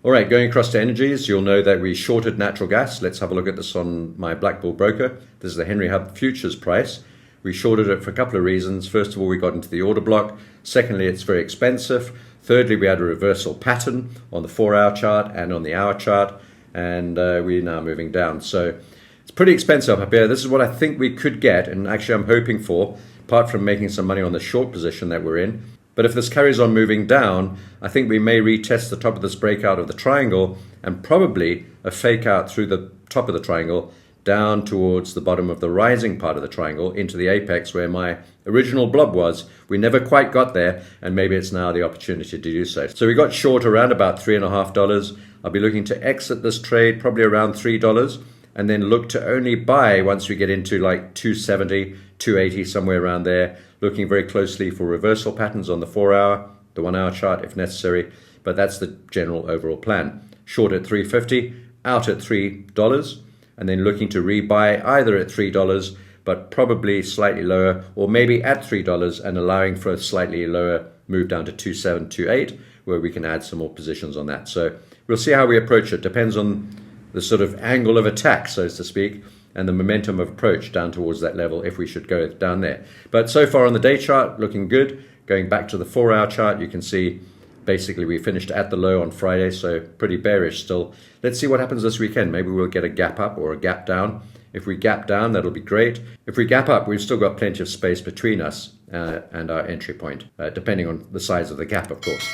All right, going across to energies, you'll know that we shorted natural gas. Let's have a look at this on my Black Bull broker. This is the Henry Hub futures price. We shorted it for a couple of reasons. First of all, we got into the order block. Secondly, it's very expensive. Thirdly, we had a reversal pattern on the 4-hour chart and on the hour chart, and we're now moving down. So it's pretty expensive up here. This is what I think we could get, and actually I'm hoping for, apart from making some money on the short position that we're in. But if this carries on moving down, I think we may retest the top of this breakout of the triangle and probably a fake out through the top of the triangle down towards the bottom of the rising part of the triangle into the apex where my original blob was. We never quite got there, and maybe it's now the opportunity to do so. So we got short around about $3.50. I'll be looking to exit this trade probably around $3 and then look to only buy once we get into like 270, 280, somewhere around there, looking very closely for reversal patterns on the 4-hour, the 1-hour chart if necessary, but that's the general overall plan. Short at $3.50, out at $3, and then looking to rebuy either at $3, but probably slightly lower, or maybe at $3 and allowing for a slightly lower move down to 2.7, 2.8, where we can add some more positions on that. So we'll see how we approach it. Depends on the sort of angle of attack, so to speak, and the momentum of approach down towards that level if we should go down there. But so far on the day chart, looking good. Going back to the 4-hour chart, you can see basically we finished at the low on Friday, so pretty bearish still. Let's see what happens this weekend. Maybe we'll get a gap up or a gap down. If we gap down, that'll be great. If we gap up, we've still got plenty of space between us and our entry point, depending on the size of the gap, of course.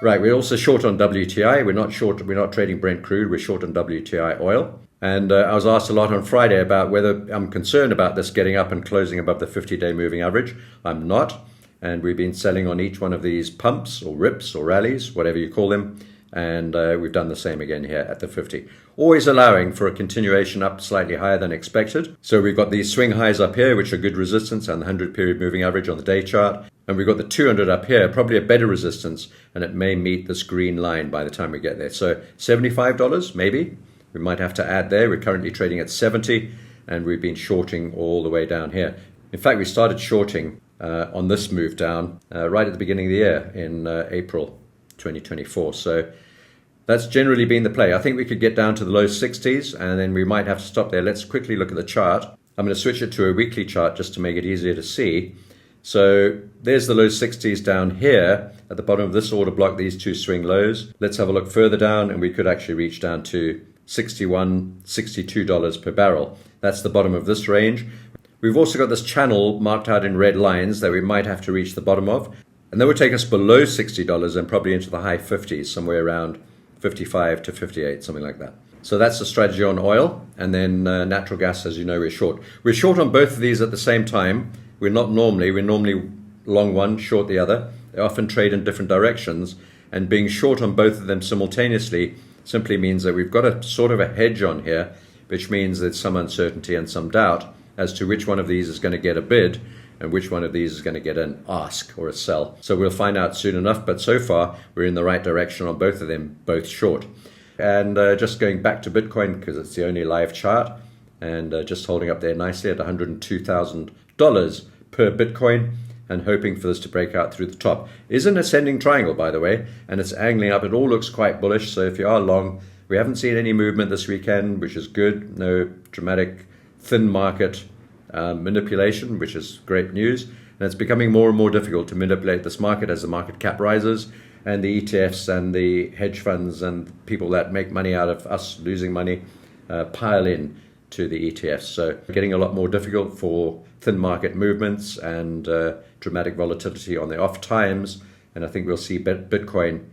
Right, we're also short on WTI. We're not trading Brent crude. We're short on WTI oil. And I was asked a lot on Friday about whether I'm concerned about this getting up and closing above the 50-day moving average. I'm not. And we've been selling on each one of these pumps or rips or rallies, whatever you call them. And we've done the same again here at the 50. Always allowing for a continuation up slightly higher than expected. So we've got these swing highs up here, which are good resistance, and the 100-period moving average on the day chart. And we've got the 200 up here, probably a better resistance, and it may meet this green line by the time we get there. So $75, maybe. We might have to add there. We're currently trading at 70, and we've been shorting all the way down here. In fact, we started shorting on this move down right at the beginning of the year in April 2024. So that's generally been the play. I think we could get down to the low 60s, and then we might have to stop there. Let's quickly look at the chart. I'm going to switch it to a weekly chart just to make it easier to see. So there's the low 60s down here at the bottom of this order block, these two swing lows. Let's have a look further down, and we could actually reach down to $61, $62 per barrel. That's the bottom of this range. We've also got this channel marked out in red lines that we might have to reach the bottom of. And that would take us below $60 and probably into the high 50s, somewhere around 55 to 58, something like that. So that's the strategy on oil. And then natural gas, as you know, we're short. We're short on both of these at the same time. We're normally long one, short the other. They often trade in different directions. And being short on both of them simultaneously simply means that we've got a sort of a hedge on here, which means there's some uncertainty and some doubt as to which one of these is going to get a bid and which one of these is going to get an ask or a sell. So we'll find out soon enough, but so far we're in the right direction on both of them, both short. And just going back to Bitcoin, because it's the only live chart, and just holding up there nicely at $102,000 per Bitcoin, and hoping for this to break out through the top. Is an ascending triangle, by the way, and it's angling up. It all looks quite bullish, so if you are long, we haven't seen any movement this weekend, which is good. No dramatic thin market manipulation, which is great news. And it's becoming more and more difficult to manipulate this market as the market cap rises, and the ETFs and the hedge funds and people that make money out of us losing money pile in to the ETFs. So getting a lot more difficult for thin market movements and dramatic volatility on the off times. And I think we'll see Bitcoin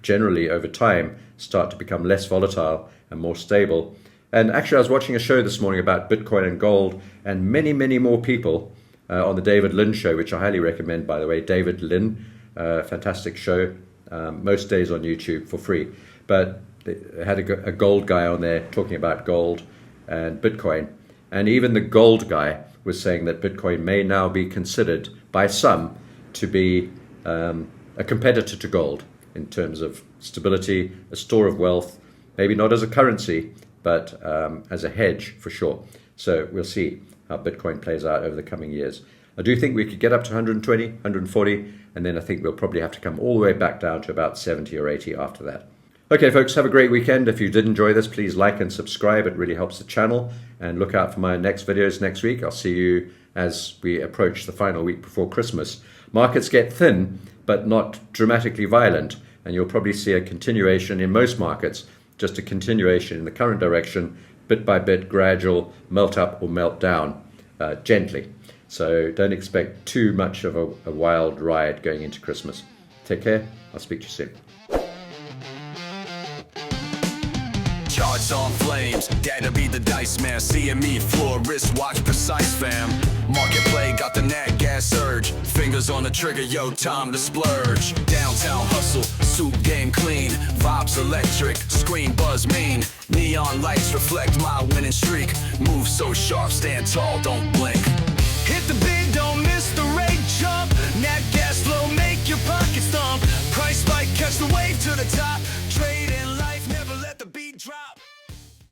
generally over time start to become less volatile and more stable. And actually, I was watching a show this morning about Bitcoin and gold, and many, many more people on the David Lynn show, which I highly recommend, by the way. David Lynn, fantastic show, most days on YouTube for free. But they had a gold guy on there talking about gold and Bitcoin. And even the gold guy was saying that Bitcoin may now be considered by some to be a competitor to gold in terms of stability, a store of wealth, maybe not as a currency, but as a hedge for sure. So we'll see how Bitcoin plays out over the coming years. I do think we could get up to 120, 140, and then I think we'll probably have to come all the way back down to about 70 or 80 after that. Okay, folks, have a great weekend. If you did enjoy this, please like and subscribe. It really helps the channel. And look out for my next videos next week. I'll see you as we approach the final week before Christmas. Markets get thin, but not dramatically violent. And you'll probably see a continuation in most markets, just a continuation in the current direction, bit by bit, gradual, melt up or melt down gently. So don't expect too much of a wild ride going into Christmas. Take care. I'll speak to you soon. Charts on flames, dare to be the dice man. Seeing me, floor, wristwatch, precise fam. Market play, got the nat gas surge. Fingers on the trigger, yo, time to splurge. Downtown hustle, suit game clean. Vibes electric, screen buzz mean. Neon lights reflect my winning streak. Move so sharp, stand tall, don't blink. Hit the bid, don't miss the rate jump. Nat gas flow, make your pockets thump. Price spike, catch the wave to the top.